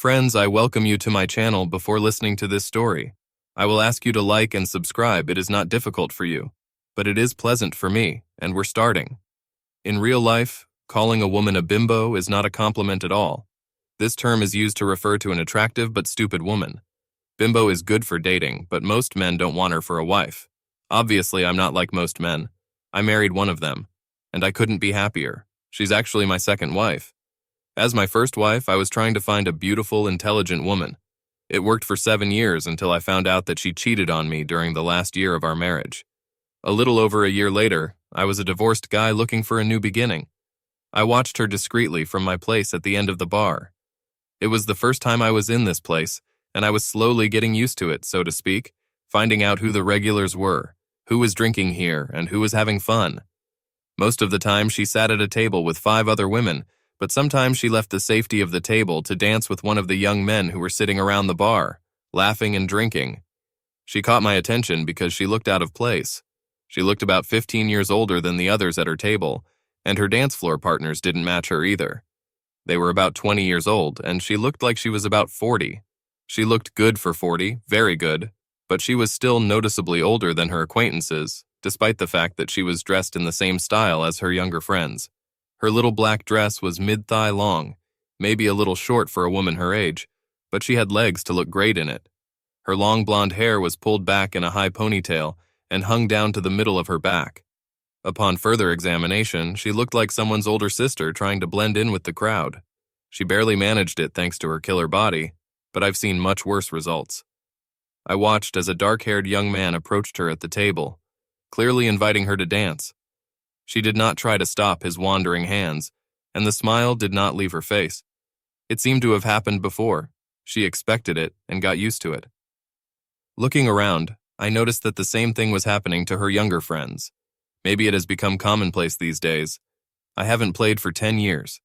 Friends, I welcome you to my channel. Before listening to this story, I will ask you to like and subscribe. It is not difficult for you, but it is pleasant for me, and we're starting. In real life, calling a woman a bimbo is not a compliment at all. This term is used to refer to an attractive but stupid woman. Bimbo is good for dating, but most men don't want her for a wife. Obviously, I'm not like most men. I married one of them, and I couldn't be happier. She's actually my second wife. As my first wife, I was trying to find a beautiful, intelligent woman. It worked for 7 years until I found out that she cheated on me during the last year of our marriage. A little over a year later, I was a divorced guy looking for a new beginning. I watched her discreetly from my place at the end of the bar. It was the first time I was in this place, and I was slowly getting used to it, so to speak, finding out who the regulars were, who was drinking here, and who was having fun. Most of the time, she sat at a table with 5 other women, but sometimes she left the safety of the table to dance with one of the young men who were sitting around the bar, laughing and drinking. She caught my attention because she looked out of place. She looked about 15 years older than the others at her table, and her dance floor partners didn't match her either. They were about 20 years old, and she looked like she was about 40. She looked good for 40, very good, but she was still noticeably older than her acquaintances, despite the fact that she was dressed in the same style as her younger friends. Her little black dress was mid-thigh long, maybe a little short for a woman her age, but she had legs to look great in it. Her long blonde hair was pulled back in a high ponytail and hung down to the middle of her back. Upon further examination, she looked like someone's older sister trying to blend in with the crowd. She barely managed it thanks to her killer body, but I've seen much worse results. I watched as a dark-haired young man approached her at the table, clearly inviting her to dance. She did not try to stop his wandering hands, and the smile did not leave her face. It seemed to have happened before. She expected it and got used to it. Looking around, I noticed that the same thing was happening to her younger friends. Maybe it has become commonplace these days. I haven't played for 10 years.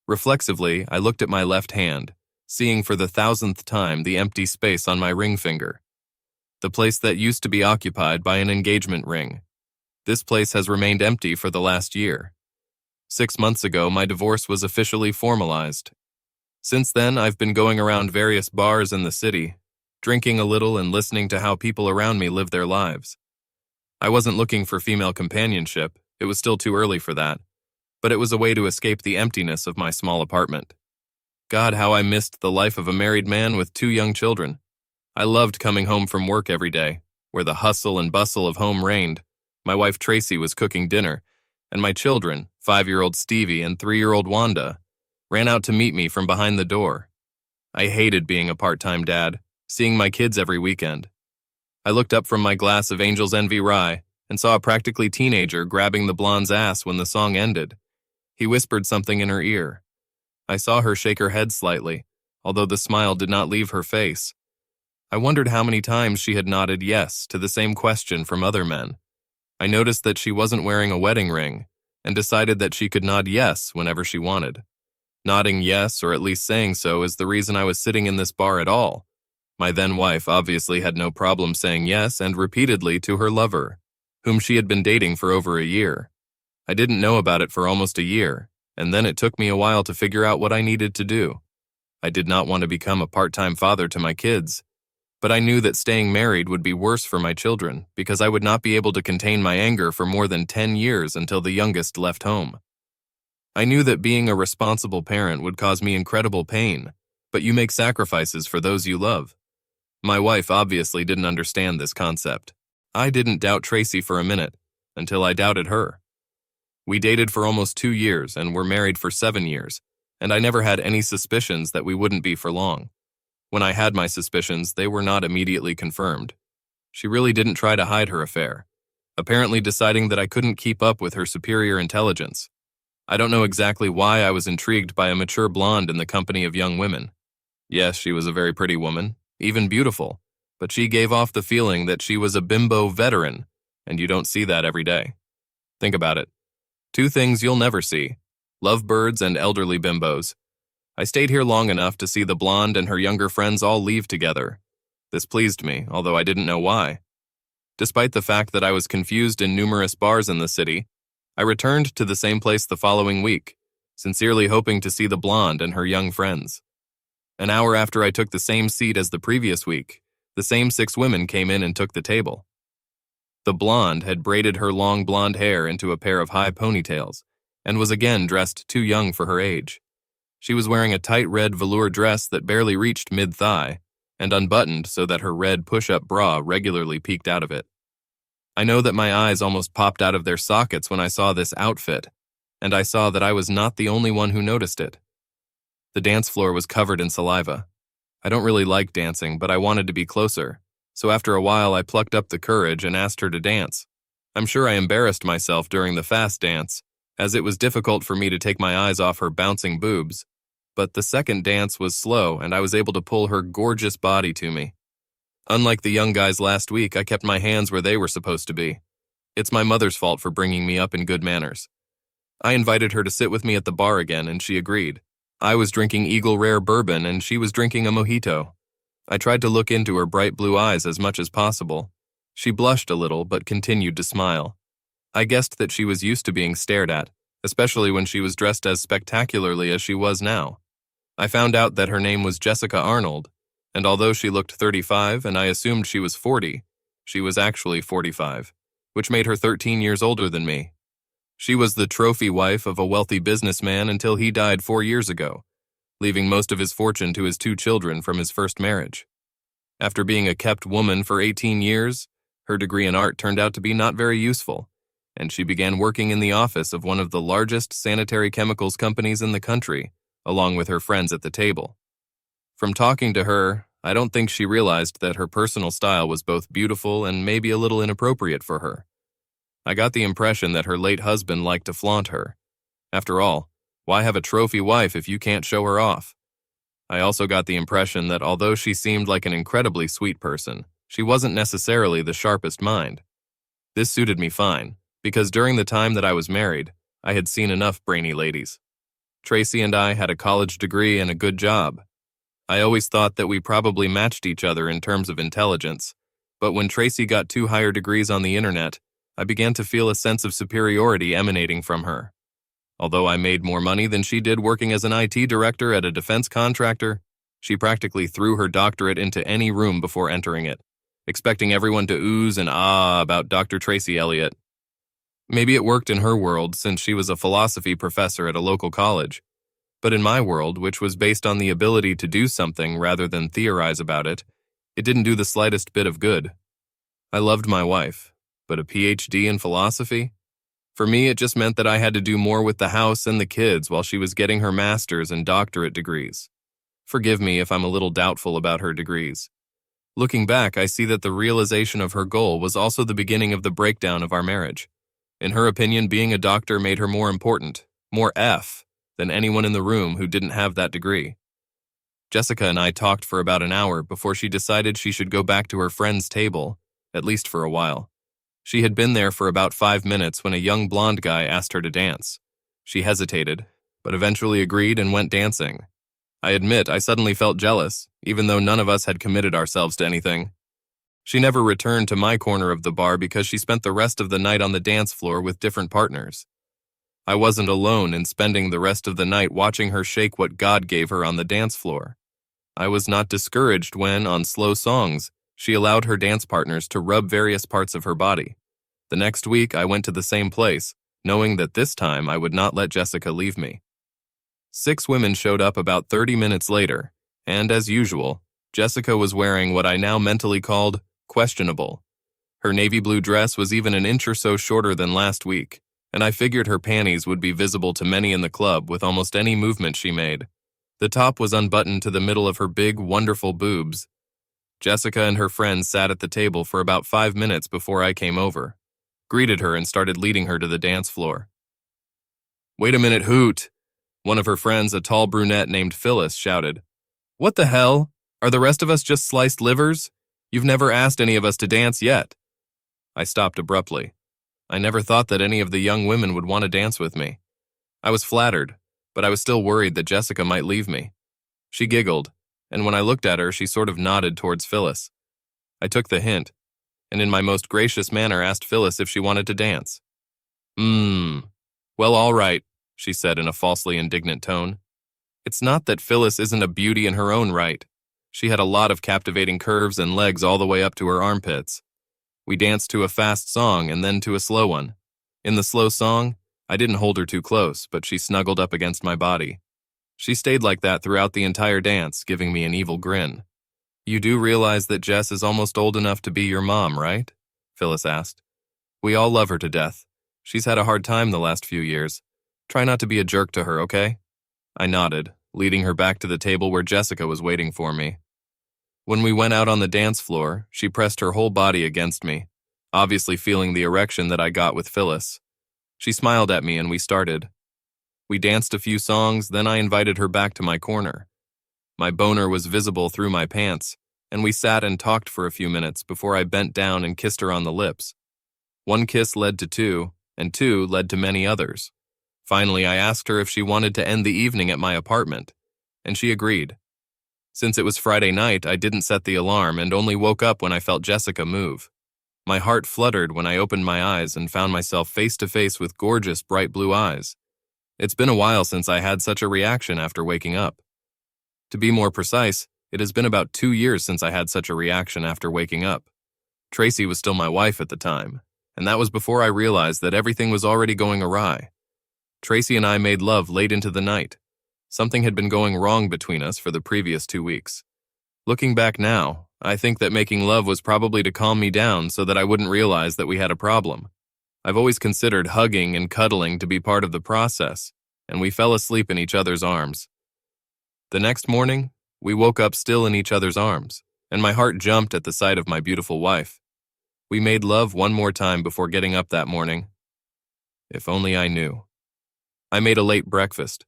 Reflexively, I looked at my left hand, seeing for the 1,000th time the empty space on my ring finger. The place that used to be occupied by an engagement ring. This place has remained empty for the last year. 6 months ago, my divorce was officially formalized. Since then, I've been going around various bars in the city, drinking a little and listening to how people around me live their lives. I wasn't looking for female companionship, it was still too early for that, but it was a way to escape the emptiness of my small apartment. God, how I missed the life of a married man with 2 young children. I loved coming home from work every day, where the hustle and bustle of home reigned. My wife Tracy was cooking dinner, and my children, 5-year-old Stevie and 3-year-old Wanda, ran out to meet me from behind the door. I hated being a part-time dad, seeing my kids every weekend. I looked up from my glass of Angel's Envy rye and saw a practically teenager grabbing the blonde's ass when the song ended. He whispered something in her ear. I saw her shake her head slightly, although the smile did not leave her face. I wondered how many times she had nodded yes to the same question from other men. I noticed that she wasn't wearing a wedding ring and decided that she could nod yes whenever she wanted. Nodding yes, or at least saying so, is the reason I was sitting in this bar at all. My then wife obviously had no problem saying yes and repeatedly to her lover, whom she had been dating for over a year. I didn't know about it for almost a year, and then it took me a while to figure out what I needed to do. I did not want to become a part-time father to my kids, but I knew that staying married would be worse for my children because I would not be able to contain my anger for more than 10 years until the youngest left home. I knew that being a responsible parent would cause me incredible pain, but you make sacrifices for those you love. My wife obviously didn't understand this concept. I didn't doubt Tracy for a minute, until I doubted her. We dated for almost 2 years and were married for 7 years, and I never had any suspicions that we wouldn't be for long. When I had my suspicions, they were not immediately confirmed. She really didn't try to hide her affair, apparently deciding that I couldn't keep up with her superior intelligence. I don't know exactly why I was intrigued by a mature blonde in the company of young women. Yes, she was a very pretty woman, even beautiful, but she gave off the feeling that she was a bimbo veteran, and you don't see that every day. Think about it. 2 things you'll never see: lovebirds and elderly bimbos. I stayed here long enough to see the blonde and her younger friends all leave together. This pleased me, although I didn't know why. Despite the fact that I was confused in numerous bars in the city, I returned to the same place the following week, sincerely hoping to see the blonde and her young friends. An hour after I took the same seat as the previous week, the same 6 women came in and took the table. The blonde had braided her long blonde hair into a pair of high ponytails and was again dressed too young for her age. She was wearing a tight red velour dress that barely reached mid-thigh and unbuttoned so that her red push-up bra regularly peeked out of it. I know that my eyes almost popped out of their sockets when I saw this outfit, and I saw that I was not the only one who noticed it. The dance floor was covered in saliva. I don't really like dancing, but I wanted to be closer, so after a while I plucked up the courage and asked her to dance. I'm sure I embarrassed myself during the fast dance, as it was difficult for me to take my eyes off her bouncing boobs, but the second dance was slow and I was able to pull her gorgeous body to me. Unlike the young guys last week, I kept my hands where they were supposed to be. It's my mother's fault for bringing me up in good manners. I invited her to sit with me at the bar again, and she agreed. I was drinking Eagle Rare bourbon, and she was drinking a mojito. I tried to look into her bright blue eyes as much as possible. She blushed a little, but continued to smile. I guessed that she was used to being stared at, especially when she was dressed as spectacularly as she was now. I found out that her name was Jessica Arnold, and although she looked 35 and I assumed she was 40, she was actually 45, which made her 13 years older than me. She was the trophy wife of a wealthy businessman until he died 4 years ago, leaving most of his fortune to his 2 children from his first marriage. After being a kept woman for 18 years, her degree in art turned out to be not very useful, and she began working in the office of one of the largest sanitary chemicals companies in the country, along with her friends at the table. From talking to her, I don't think she realized that her personal style was both beautiful and maybe a little inappropriate for her. I got the impression that her late husband liked to flaunt her. After all, why have a trophy wife if you can't show her off? I also got the impression that although she seemed like an incredibly sweet person, she wasn't necessarily the sharpest mind. This suited me fine, because during the time that I was married, I had seen enough brainy ladies. Tracy and I had a college degree and a good job. I always thought that we probably matched each other in terms of intelligence, but when Tracy got 2 higher degrees on the internet, I began to feel a sense of superiority emanating from her. Although I made more money than she did working as an IT director at a defense contractor, she practically threw her doctorate into any room before entering it, expecting everyone to ooze and ah about Dr. Tracy Elliott. Maybe it worked in her world since she was a philosophy professor at a local college, but in my world, which was based on the ability to do something rather than theorize about it, it didn't do the slightest bit of good. I loved my wife, but a PhD in philosophy? For me, it just meant that I had to do more with the house and the kids while she was getting her master's and doctorate degrees. Forgive me if I'm a little doubtful about her degrees. Looking back, I see that the realization of her goal was also the beginning of the breakdown of our marriage. In her opinion, being a doctor made her more important, more F, than anyone in the room who didn't have that degree. Jessica and I talked for about an hour before she decided she should go back to her friend's table, at least for a while. She had been there for about 5 minutes when a young blonde guy asked her to dance. She hesitated, but eventually agreed and went dancing. I admit I suddenly felt jealous, even though none of us had committed ourselves to anything. She never returned to my corner of the bar because she spent the rest of the night on the dance floor with different partners. I wasn't alone in spending the rest of the night watching her shake what God gave her on the dance floor. I was not discouraged when, on slow songs, she allowed her dance partners to rub various parts of her body. The next week, I went to the same place, knowing that this time I would not let Jessica leave me. 6 women showed up about 30 minutes later, and as usual, Jessica was wearing what I now mentally called questionable. Her navy blue dress was even an inch or so shorter than last week, and I figured her panties would be visible to many in the club with almost any movement she made. The top was unbuttoned to the middle of her big, wonderful boobs. Jessica and her friends sat at the table for about 5 minutes before I came over, greeted her and started leading her to the dance floor. "Wait a minute, hoot!" One of her friends, a tall brunette named Phyllis, shouted. "What the hell? Are the rest of us just sliced livers? You've never asked any of us to dance yet." I stopped abruptly. I never thought that any of the young women would want to dance with me. I was flattered, but I was still worried that Jessica might leave me. She giggled, and when I looked at her, she sort of nodded towards Phyllis. I took the hint, and in my most gracious manner asked Phyllis if she wanted to dance. Well, all right," she said in a falsely indignant tone. It's not that Phyllis isn't a beauty in her own right. She had a lot of captivating curves and legs all the way up to her armpits. We danced to a fast song and then to a slow one. In the slow song, I didn't hold her too close, but she snuggled up against my body. She stayed like that throughout the entire dance, giving me an evil grin. You do realize that Jess is almost old enough to be your mom, right? Phyllis asked. We all love her to death. She's had a hard time the last few years. Try not to be a jerk to her, okay? I nodded, leading her back to the table where Jessica was waiting for me. When we went out on the dance floor, she pressed her whole body against me, obviously feeling the erection that I got with Phyllis. She smiled at me and we started. We danced a few songs, then I invited her back to my corner. My boner was visible through my pants, and we sat and talked for a few minutes before I bent down and kissed her on the lips. One kiss led to two, and two led to many others. Finally, I asked her if she wanted to end the evening at my apartment, and she agreed. Since it was Friday night, I didn't set the alarm and only woke up when I felt Jessica move. My heart fluttered when I opened my eyes and found myself face to face with gorgeous, bright blue eyes. It's been a while since I had such a reaction after waking up. To be more precise, it has been about 2 years since I had such a reaction after waking up. Tracy was still my wife at the time, and that was before I realized that everything was already going awry. Tracy and I made love late into the night. Something had been going wrong between us for the previous 2 weeks. Looking back now, I think that making love was probably to calm me down so that I wouldn't realize that we had a problem. I've always considered hugging and cuddling to be part of the process, and we fell asleep in each other's arms. The next morning, we woke up still in each other's arms, and my heart jumped at the sight of my beautiful wife. We made love one more time before getting up that morning. If only I knew. I made a late breakfast.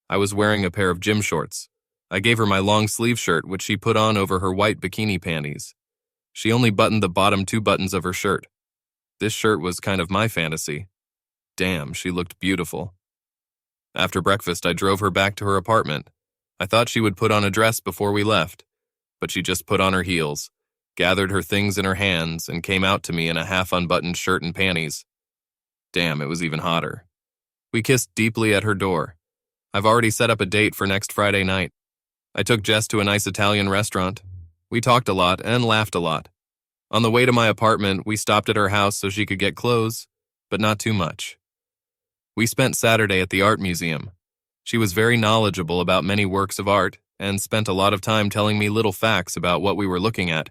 I was wearing a pair of gym shorts. I gave her my long sleeve shirt, which she put on over her white bikini panties. She only buttoned the bottom 2 buttons of her shirt. This shirt was kind of my fantasy. Damn, she looked beautiful. After breakfast, I drove her back to her apartment. I thought she would put on a dress before we left, but she just put on her heels, gathered her things in her hands, and came out to me in a half-unbuttoned shirt and panties. Damn, it was even hotter. We kissed deeply at her door. I've already set up a date for next Friday night. I took Jess to a nice Italian restaurant. We talked a lot and laughed a lot. On the way to my apartment, we stopped at her house so she could get clothes, but not too much. We spent Saturday at the art museum. She was very knowledgeable about many works of art and spent a lot of time telling me little facts about what we were looking at,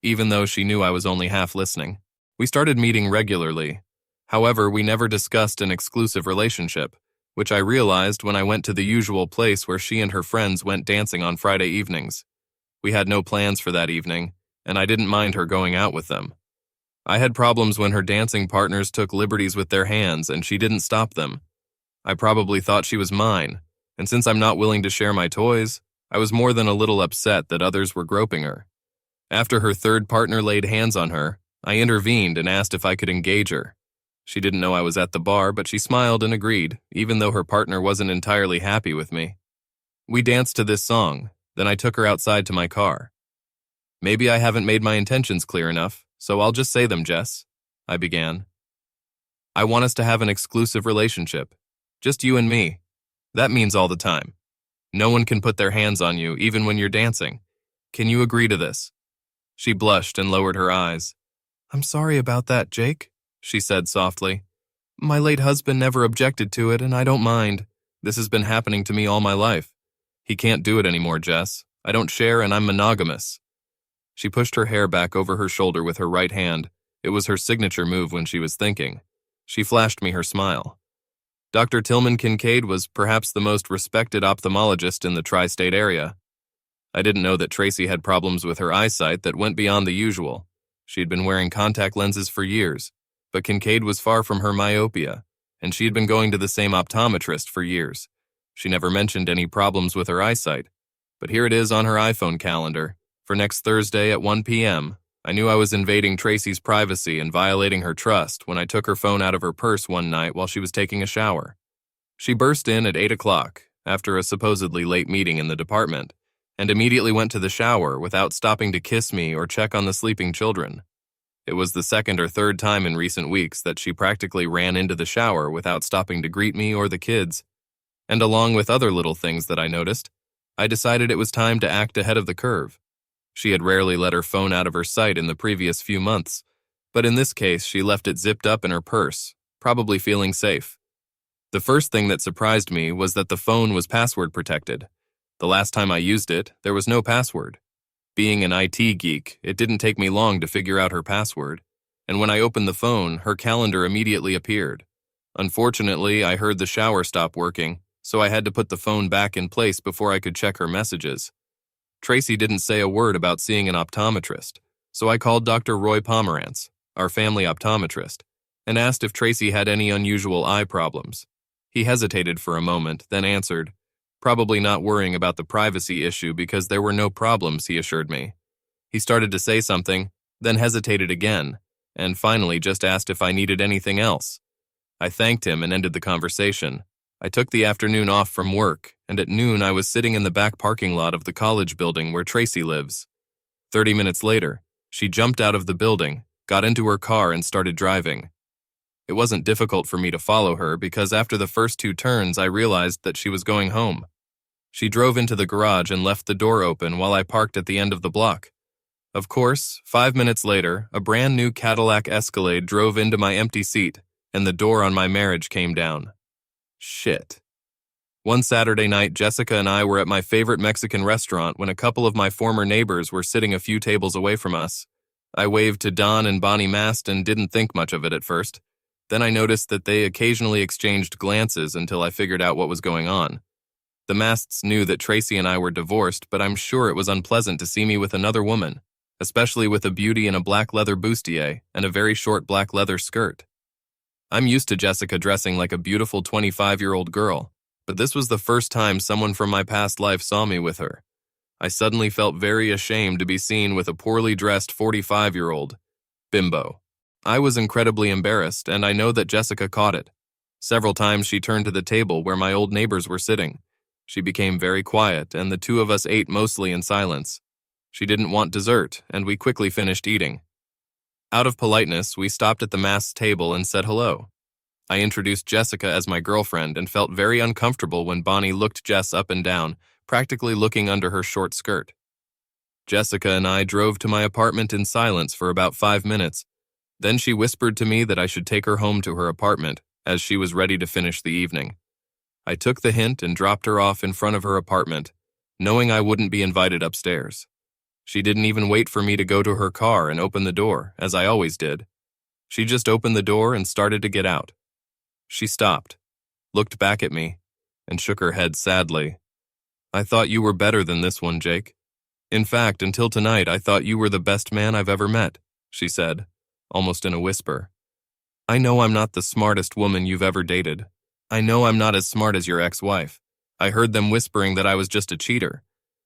even though she knew I was only half listening. We started meeting regularly. However, we never discussed an exclusive relationship, which I realized when I went to the usual place where she and her friends went dancing on Friday evenings. We had no plans for that evening, and I didn't mind her going out with them. I had problems when her dancing partners took liberties with their hands and she didn't stop them. I probably thought she was mine, and since I'm not willing to share my toys, I was more than a little upset that others were groping her. After her third partner laid hands on her, I intervened and asked if I could engage her. She didn't know I was at the bar, but she smiled and agreed, even though her partner wasn't entirely happy with me. We danced to this song, then I took her outside to my car. Maybe I haven't made my intentions clear enough, so I'll just say them, Jess, I began. I want us to have an exclusive relationship. Just you and me. That means all the time. No one can put their hands on you, even when you're dancing. Can you agree to this? She blushed and lowered her eyes. I'm sorry about that, Jake, she said softly. My late husband never objected to it, and I don't mind. This has been happening to me all my life. He can't do it anymore, Jess. I don't share, and I'm monogamous. She pushed her hair back over her shoulder with her right hand. It was her signature move when she was thinking. She flashed me her smile. Dr. Tillman Kincaid was perhaps the most respected ophthalmologist in the tri-state area. I didn't know that Tracy had problems with her eyesight that went beyond the usual. She had been wearing contact lenses for years, but Kincaid was far from her myopia, and she had been going to the same optometrist for years. She never mentioned any problems with her eyesight, but here it is on her iPhone calendar. For next Thursday at 1 p.m., I knew I was invading Tracy's privacy and violating her trust when I took her phone out of her purse one night while she was taking a shower. She burst in at 8 o'clock, after a supposedly late meeting in the department, and immediately went to the shower without stopping to kiss me or check on the sleeping children. It was the second or third time in recent weeks that she practically ran into the shower without stopping to greet me or the kids. And along with other little things that I noticed, I decided it was time to act ahead of the curve. She had rarely let her phone out of her sight in the previous few months, but in this case she left it zipped up in her purse, probably feeling safe. The first thing that surprised me was that the phone was password protected. The last time I used it, there was no password. Being an IT geek, it didn't take me long to figure out her password, and when I opened the phone, her calendar immediately appeared. Unfortunately, I heard the shower stop working, so I had to put the phone back in place before I could check her messages. Tracy didn't say a word about seeing an optometrist, so I called Dr. Roy Pomerantz, our family optometrist, and asked if Tracy had any unusual eye problems. He hesitated for a moment, then answered, probably not worrying about the privacy issue because there were no problems, he assured me. He started to say something, then hesitated again, and finally just asked if I needed anything else. I thanked him and ended the conversation. I took the afternoon off from work, and at noon I was sitting in the back parking lot of the college building where Tracy lives. 30 minutes later, she jumped out of the building, got into her car, and started driving. It wasn't difficult for me to follow her because after the first 2 turns I realized that she was going home. She drove into the garage and left the door open while I parked at the end of the block. Of course, 5 minutes later, a brand new Cadillac Escalade drove into my empty seat, and the door on my marriage came down. Shit. One Saturday night, Jessica and I were at my favorite Mexican restaurant when a couple of my former neighbors were sitting a few tables away from us. I waved to Don and Bonnie Mast and didn't think much of it at first. Then I noticed that they occasionally exchanged glances until I figured out what was going on. The Masts knew that Tracy and I were divorced, but I'm sure it was unpleasant to see me with another woman, especially with a beauty in a black leather bustier and a very short black leather skirt. I'm used to Jessica dressing like a beautiful 25-year-old girl, but this was the first time someone from my past life saw me with her. I suddenly felt very ashamed to be seen with a poorly dressed 45-year-old bimbo. I was incredibly embarrassed, and I know that Jessica caught it. Several times she turned to the table where my old neighbors were sitting. She became very quiet, and the 2 of us ate mostly in silence. She didn't want dessert, and we quickly finished eating. Out of politeness, we stopped at the Mast's table and said hello. I introduced Jessica as my girlfriend and felt very uncomfortable when Bonnie looked Jess up and down, practically looking under her short skirt. Jessica and I drove to my apartment in silence for about 5 minutes. Then she whispered to me that I should take her home to her apartment, as she was ready to finish the evening. I took the hint and dropped her off in front of her apartment, knowing I wouldn't be invited upstairs. She didn't even wait for me to go to her car and open the door, as I always did. She just opened the door and started to get out. She stopped, looked back at me, and shook her head sadly. I thought you were better than this one, Jake. In fact, until tonight, I thought you were the best man I've ever met, she said, almost in a whisper. I know I'm not the smartest woman you've ever dated. I know I'm not as smart as your ex-wife. I heard them whispering that I was just a cheater,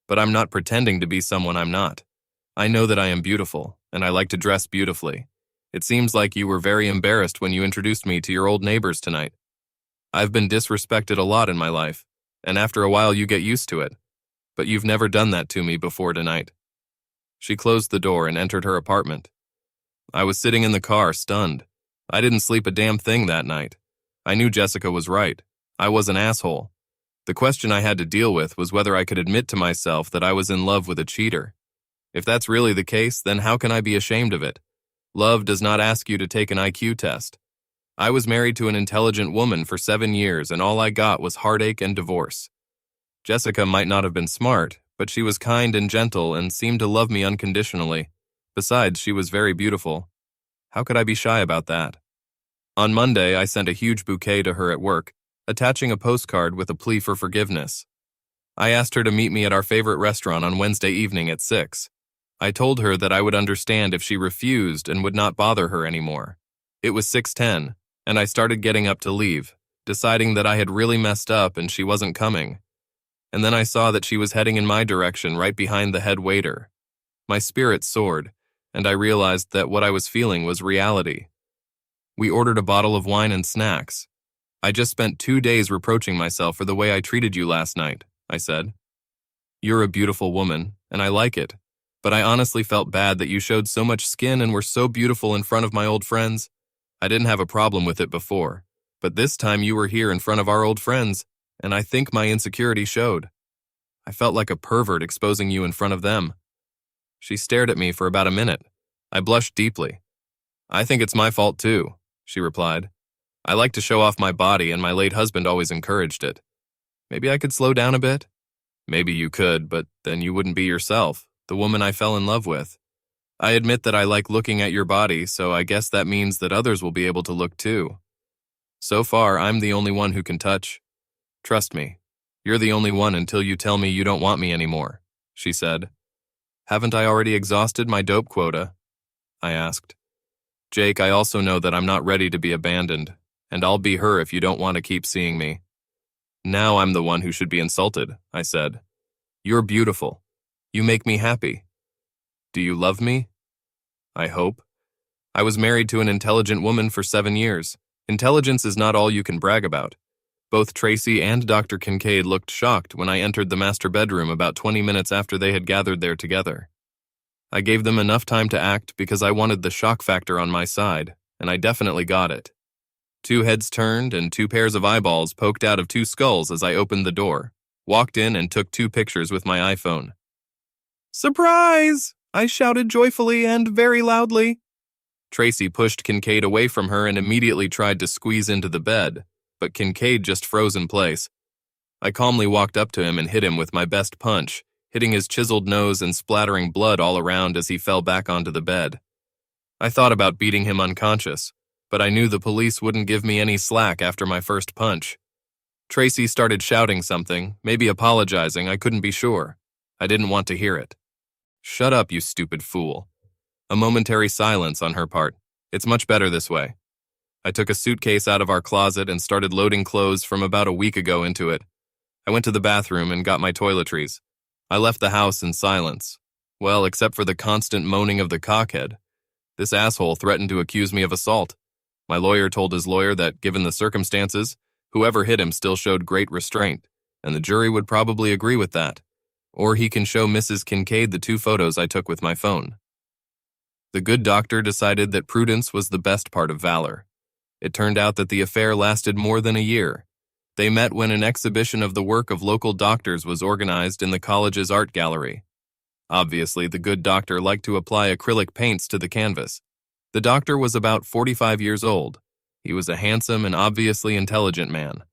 but I'm not pretending to be someone I'm not. I know that I am beautiful, and I like to dress beautifully. It seems like you were very embarrassed when you introduced me to your old neighbors tonight. I've been disrespected a lot in my life, and after a while you get used to it. But you've never done that to me before tonight. She closed the door and entered her apartment. I was sitting in the car, stunned. I didn't sleep a damn thing that night. I knew Jessica was right. I was an asshole. The question I had to deal with was whether I could admit to myself that I was in love with a cheater. If that's really the case, then how can I be ashamed of it? Love does not ask you to take an IQ test. I was married to an intelligent woman for 7 years, and all I got was heartache and divorce. Jessica might not have been smart, but she was kind and gentle and seemed to love me unconditionally. Besides, she was very beautiful. How could I be shy about that? On Monday, I sent a huge bouquet to her at work, attaching a postcard with a plea for forgiveness. I asked her to meet me at our favorite restaurant on Wednesday evening at 6. I told her that I would understand if she refused and would not bother her anymore. It was 6:10, and I started getting up to leave, deciding that I had really messed up and she wasn't coming. And then I saw that she was heading in my direction right behind the head waiter. My spirits soared, and I realized that what I was feeling was reality. We ordered a bottle of wine and snacks. I just spent 2 days reproaching myself for the way I treated you last night, I said. You're a beautiful woman, and I like it, but I honestly felt bad that you showed so much skin and were so beautiful in front of my old friends. I didn't have a problem with it before, but this time you were here in front of our old friends, and I think my insecurity showed. I felt like a pervert exposing you in front of them." She stared at me for about a minute. I blushed deeply. "I think it's my fault too," she replied. "I like to show off my body, and my late husband always encouraged it. Maybe I could slow down a bit?" "Maybe you could, but then you wouldn't be yourself, the woman I fell in love with. I admit that I like looking at your body, so I guess that means that others will be able to look too. So far, I'm the only one who can touch. Trust me, you're the only one until you tell me you don't want me anymore," she said. "Haven't I already exhausted my dope quota?" I asked. "Jake, I also know that I'm not ready to be abandoned, and I'll be her if you don't want to keep seeing me." "Now I'm the one who should be insulted," I said. "You're beautiful. You make me happy. Do you love me?" "I hope. I was married to an intelligent woman for 7 years. Intelligence is not all you can brag about." Both Tracy and Dr. Kincaid looked shocked when I entered the master bedroom about 20 minutes after they had gathered there together. I gave them enough time to act because I wanted the shock factor on my side, and I definitely got it. 2 heads turned and 2 pairs of eyeballs poked out of 2 skulls as I opened the door, walked in, and took 2 pictures with my iPhone. "Surprise!" I shouted joyfully and very loudly. Tracy pushed Kincaid away from her and immediately tried to squeeze into the bed, but Kincaid just froze in place. I calmly walked up to him and hit him with my best punch, hitting his chiseled nose and splattering blood all around as he fell back onto the bed. I thought about beating him unconscious, but I knew the police wouldn't give me any slack after my first punch. Tracy started shouting something, maybe apologizing, I couldn't be sure. I didn't want to hear it. "Shut up, you stupid fool." A momentary silence on her part. "It's much better this way." I took a suitcase out of our closet and started loading clothes from about a week ago into it. I went to the bathroom and got my toiletries. I left the house in silence. Well, except for the constant moaning of the cockhead. This asshole threatened to accuse me of assault. My lawyer told his lawyer that, given the circumstances, whoever hit him still showed great restraint, and the jury would probably agree with that. Or he can show Mrs. Kincaid the 2 photos I took with my phone. The good doctor decided that prudence was the best part of valor. It turned out that the affair lasted more than a year. They met when an exhibition of the work of local doctors was organized in the college's art gallery. Obviously, the good doctor liked to apply acrylic paints to the canvas. The doctor was about 45 years old. He was a handsome and obviously intelligent man.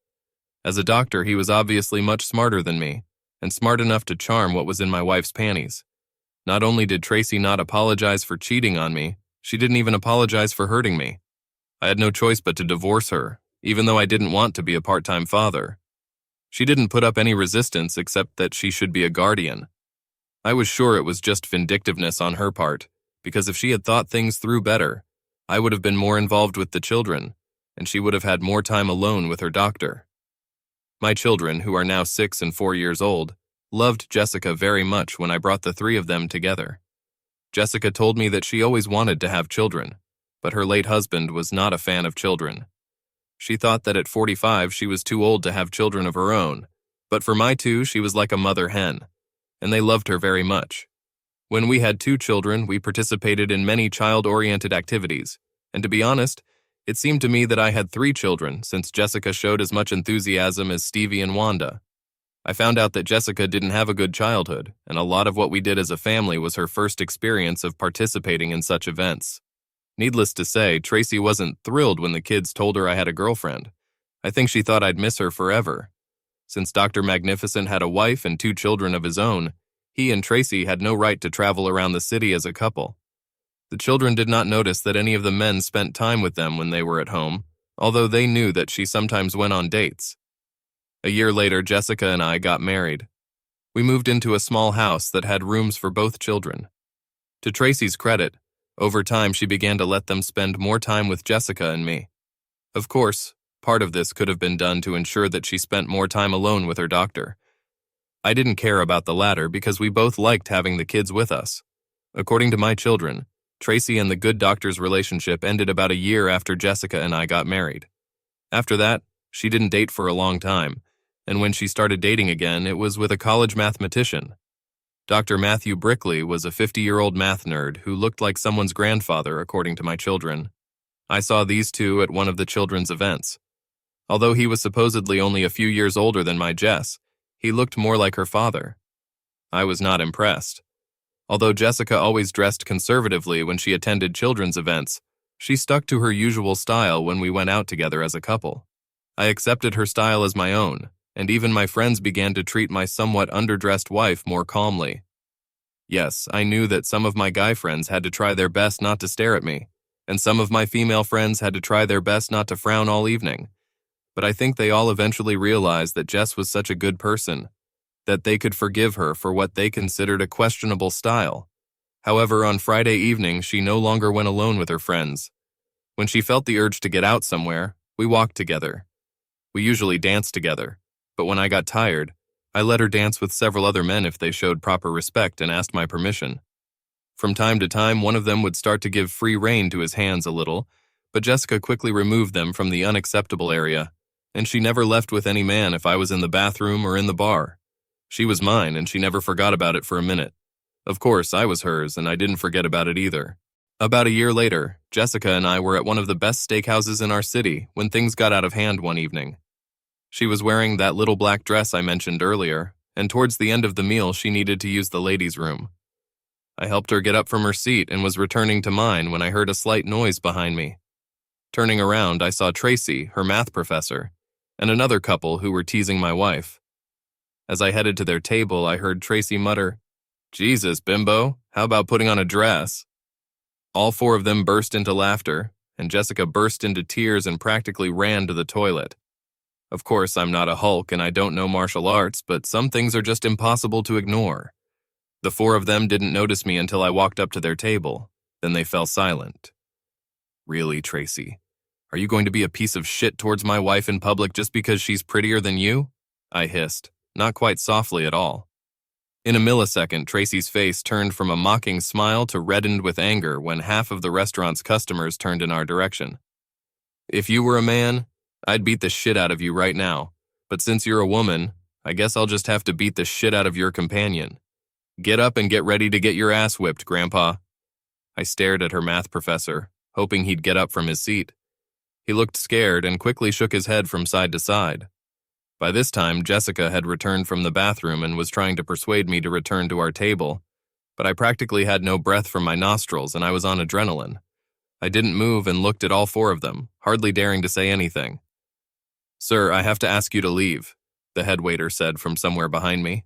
As a doctor, he was obviously much smarter than me, and smart enough to charm what was in my wife's panties. Not only did Tracy not apologize for cheating on me, she didn't even apologize for hurting me. I had no choice but to divorce her, even though I didn't want to be a part-time father. She didn't put up any resistance except that she should be a guardian. I was sure it was just vindictiveness on her part, because if she had thought things through better, I would have been more involved with the children, and she would have had more time alone with her doctor. My children, who are now 6 and 4 years old, loved Jessica very much when I brought the 3 of them together. Jessica told me that she always wanted to have children, but her late husband was not a fan of children. She thought that at 45 she was too old to have children of her own, but for my 2 she was like a mother hen, and they loved her very much. When we had 2 children, we participated in many child-oriented activities, and to be honest, it seemed to me that I had 3 children since Jessica showed as much enthusiasm as Stevie and Wanda. I found out that Jessica didn't have a good childhood, and a lot of what we did as a family was her first experience of participating in such events. Needless to say, Tracy wasn't thrilled when the kids told her I had a girlfriend. I think she thought I'd miss her forever. Since Dr. Magnificent had a wife and 2 children of his own, he and Tracy had no right to travel around the city as a couple. The children did not notice that any of the men spent time with them when they were at home, although they knew that she sometimes went on dates. A year later, Jessica and I got married. We moved into a small house that had rooms for both children. To Tracy's credit, over time she began to let them spend more time with Jessica and me. Of course, part of this could have been done to ensure that she spent more time alone with her doctor. I didn't care about the latter because we both liked having the kids with us. According to my children, Tracy and the good doctor's relationship ended about a year after Jessica and I got married. After that, she didn't date for a long time, and when she started dating again, it was with a college mathematician. Dr. Matthew Brickley was a 50-year-old math nerd who looked like someone's grandfather, according to my children. I saw these 2 at one of the children's events. Although he was supposedly only a few years older than my Jess, he looked more like her father. I was not impressed. Although Jessica always dressed conservatively when she attended children's events, she stuck to her usual style when we went out together as a couple. I accepted her style as my own, and even my friends began to treat my somewhat underdressed wife more calmly. Yes, I knew that some of my guy friends had to try their best not to stare at me, and some of my female friends had to try their best not to frown all evening. But I think they all eventually realized that Jess was such a good person, that they could forgive her for what they considered a questionable style. However, on Friday evening, she no longer went alone with her friends. When she felt the urge to get out somewhere, we walked together. We usually danced together, but when I got tired, I let her dance with several other men if they showed proper respect and asked my permission. From time to time, one of them would start to give free rein to his hands a little, but Jessica quickly removed them from the unacceptable area, and she never left with any man if I was in the bathroom or in the bar. She was mine, and she never forgot about it for a minute. Of course, I was hers, and I didn't forget about it either. About a year later, Jessica and I were at one of the best steakhouses in our city when things got out of hand one evening. She was wearing that little black dress I mentioned earlier, and towards the end of the meal she needed to use the ladies' room. I helped her get up from her seat and was returning to mine when I heard a slight noise behind me. Turning around, I saw Tracy, her math professor, and another couple who were teasing my wife. As I headed to their table, I heard Tracy mutter, "Jesus, bimbo, how about putting on a dress?" All four of them burst into laughter, and Jessica burst into tears and practically ran to the toilet. Of course, I'm not a Hulk and I don't know martial arts, but some things are just impossible to ignore. The four of them didn't notice me until I walked up to their table. Then they fell silent. "Really, Tracy? Are you going to be a piece of shit towards my wife in public just because she's prettier than you?" I hissed, not quite softly at all. In a millisecond, Tracy's face turned from a mocking smile to reddened with anger when half of the restaurant's customers turned in our direction. "If you were a man, I'd beat the shit out of you right now. But since you're a woman, I guess I'll just have to beat the shit out of your companion. Get up and get ready to get your ass whipped, Grandpa." I stared at her math professor, hoping he'd get up from his seat. He looked scared and quickly shook his head from side to side. By this time, Jessica had returned from the bathroom and was trying to persuade me to return to our table, but I practically had no breath from my nostrils and I was on adrenaline. I didn't move and looked at all four of them, hardly daring to say anything. "Sir, I have to ask you to leave," the head waiter said from somewhere behind me.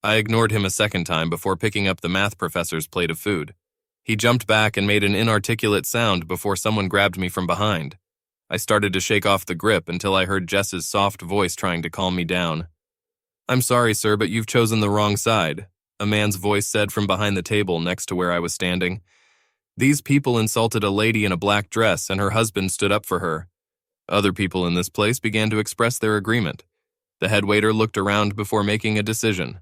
I ignored him a second time before picking up the math professor's plate of food. He jumped back and made an inarticulate sound before someone grabbed me from behind. I started to shake off the grip until I heard Jess's soft voice trying to calm me down. "I'm sorry, sir, but you've chosen the wrong side," a man's voice said from behind the table next to where I was standing. "These people insulted a lady in a black dress and her husband stood up for her. Other people in this place began to express their agreement. The head waiter looked around before making a decision.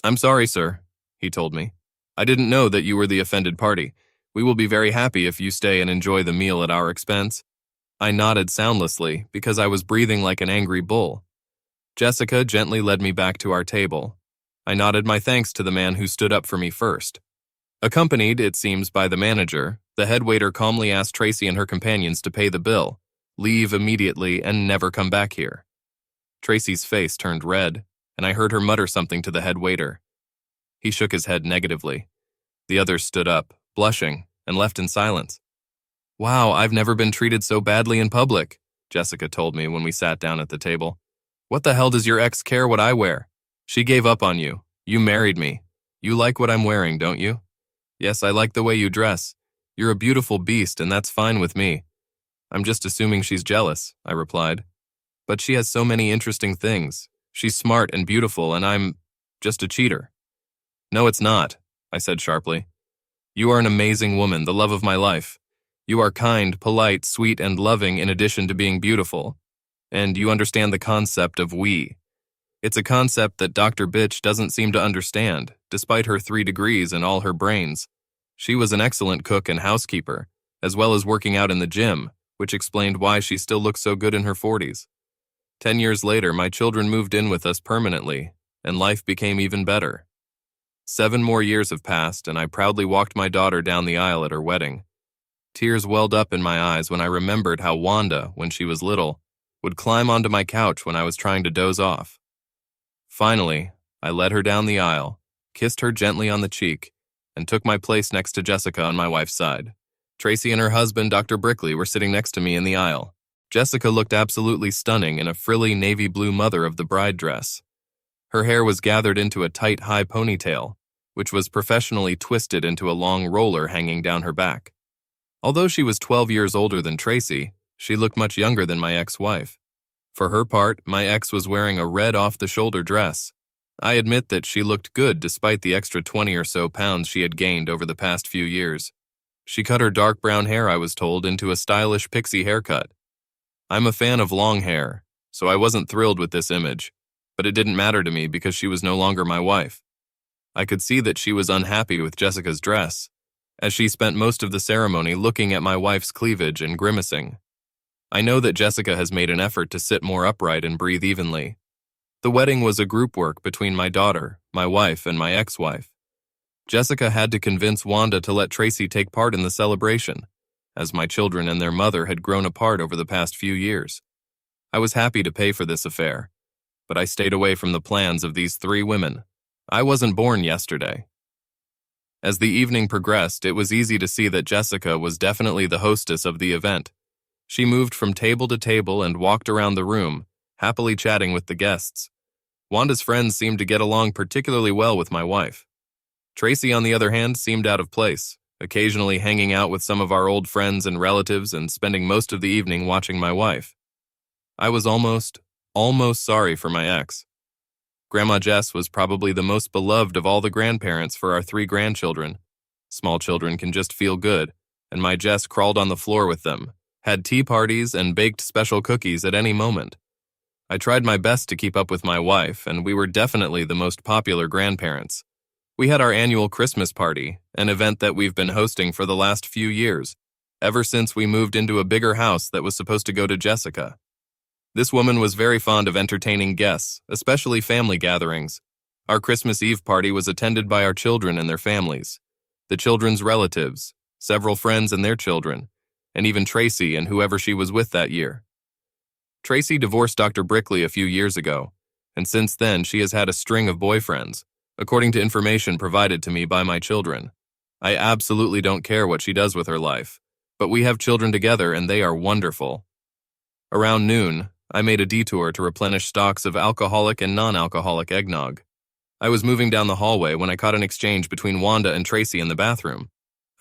"I'm sorry, sir," he told me. "I didn't know that you were the offended party. We will be very happy if you stay and enjoy the meal at our expense." I nodded soundlessly because I was breathing like an angry bull. Jessica gently led me back to our table. I nodded my thanks to the man who stood up for me first. Accompanied, it seems, by the manager, the head waiter calmly asked Tracy and her companions to pay the bill, leave immediately, and never come back here. Tracy's face turned red, and I heard her mutter something to the head waiter. He shook his head negatively. The others stood up, blushing, and left in silence. "Wow, I've never been treated so badly in public," Jessica told me when we sat down at the table. "What the hell does your ex care what I wear? She gave up on you. You married me. You like what I'm wearing, don't you?" "Yes, I like the way you dress. You're a beautiful beast, and that's fine with me." "I'm just assuming she's jealous," I replied. "But she has so many interesting things. She's smart and beautiful, and I'm just a cheater." "No, it's not," I said sharply. "You are an amazing woman, the love of my life. You are kind, polite, sweet, and loving in addition to being beautiful. And you understand the concept of we. It's a concept that Dr. Bitch doesn't seem to understand, despite her 3 degrees and all her brains. She was an excellent cook and housekeeper, as well as working out in the gym, which explained why she still looks so good in her 40s. 10 years later, my children moved in with us permanently, and life became even better. 7 more years have passed, and I proudly walked my daughter down the aisle at her wedding. Tears welled up in my eyes when I remembered how Wanda, when she was little, would climb onto my couch when I was trying to doze off. Finally, I led her down the aisle, kissed her gently on the cheek, and took my place next to Jessica on my wife's side. Tracy and her husband, Dr. Brickley, were sitting next to me in the aisle. Jessica looked absolutely stunning in a frilly navy blue mother of the bride dress. Her hair was gathered into a tight, high ponytail, which was professionally twisted into a long roller hanging down her back. Although she was 12 years older than Tracy, she looked much younger than my ex-wife. For her part, my ex was wearing a red off-the-shoulder dress. I admit that she looked good despite the extra 20 or so pounds she had gained over the past few years. She cut her dark brown hair, I was told, into a stylish pixie haircut. I'm a fan of long hair, so I wasn't thrilled with this image, but it didn't matter to me because she was no longer my wife. I could see that she was unhappy with Jessica's dress, as she spent most of the ceremony looking at my wife's cleavage and grimacing. I know that Jessica has made an effort to sit more upright and breathe evenly. The wedding was a group work between my daughter, my wife, and my ex-wife. Jessica had to convince Wanda to let Tracy take part in the celebration, as my children and their mother had grown apart over the past few years. I was happy to pay for this affair, but I stayed away from the plans of these three women. I wasn't born yesterday. As the evening progressed, it was easy to see that Jessica was definitely the hostess of the event. She moved from table to table and walked around the room, happily chatting with the guests. Wanda's friends seemed to get along particularly well with my wife. Tracy, on the other hand, seemed out of place, occasionally hanging out with some of our old friends and relatives and spending most of the evening watching my wife. I was almost sorry for my ex. Grandma Jess was probably the most beloved of all the grandparents for our three grandchildren. Small children can just feel good, and my Jess crawled on the floor with them, had tea parties, and baked special cookies at any moment. I tried my best to keep up with my wife, and we were definitely the most popular grandparents. We had our annual Christmas party, an event that we've been hosting for the last few years, ever since we moved into a bigger house that was supposed to go to Jessica. This woman was very fond of entertaining guests, especially family gatherings. Our Christmas Eve party was attended by our children and their families, the children's relatives, several friends and their children, and even Tracy and whoever she was with that year. Tracy divorced Dr. Brickley a few years ago, and since then she has had a string of boyfriends, according to information provided to me by my children. I absolutely don't care what she does with her life, but we have children together and they are wonderful. Around noon, I made a detour to replenish stocks of alcoholic and non-alcoholic eggnog. I was moving down the hallway when I caught an exchange between Wanda and Tracy in the bathroom.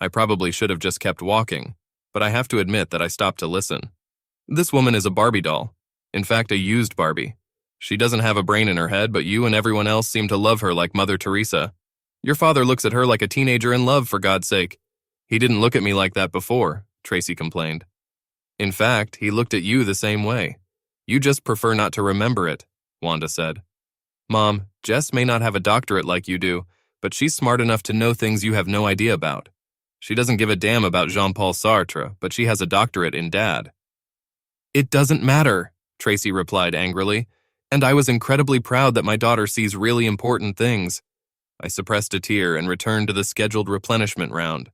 I probably should have just kept walking, but I have to admit that I stopped to listen. This woman is a Barbie doll. In fact, a used Barbie. She doesn't have a brain in her head, but you and everyone else seem to love her like Mother Teresa. Your father looks at her like a teenager in love, for God's sake. He didn't look at me like that before, Tracy complained. In fact, he looked at you the same way. You just prefer not to remember it, Wanda said. Mom, Jess may not have a doctorate like you do, but she's smart enough to know things you have no idea about. She doesn't give a damn about Jean-Paul Sartre, but she has a doctorate in Dad. It doesn't matter, Tracy replied angrily, and I was incredibly proud that my daughter sees really important things. I suppressed a tear and returned to the scheduled replenishment round.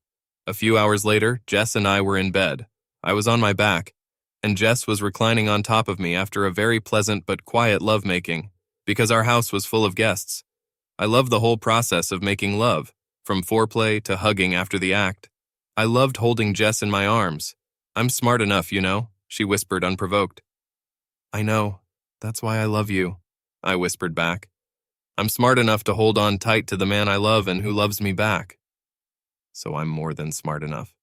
A few hours later, Jess and I were in bed. I was on my back, and Jess was reclining on top of me after a very pleasant but quiet lovemaking, because our house was full of guests. I loved the whole process of making love, from foreplay to hugging after the act. I loved holding Jess in my arms. I'm smart enough, you know, she whispered unprovoked. I know. That's why I love you, I whispered back. I'm smart enough to hold on tight to the man I love and who loves me back. So I'm more than smart enough.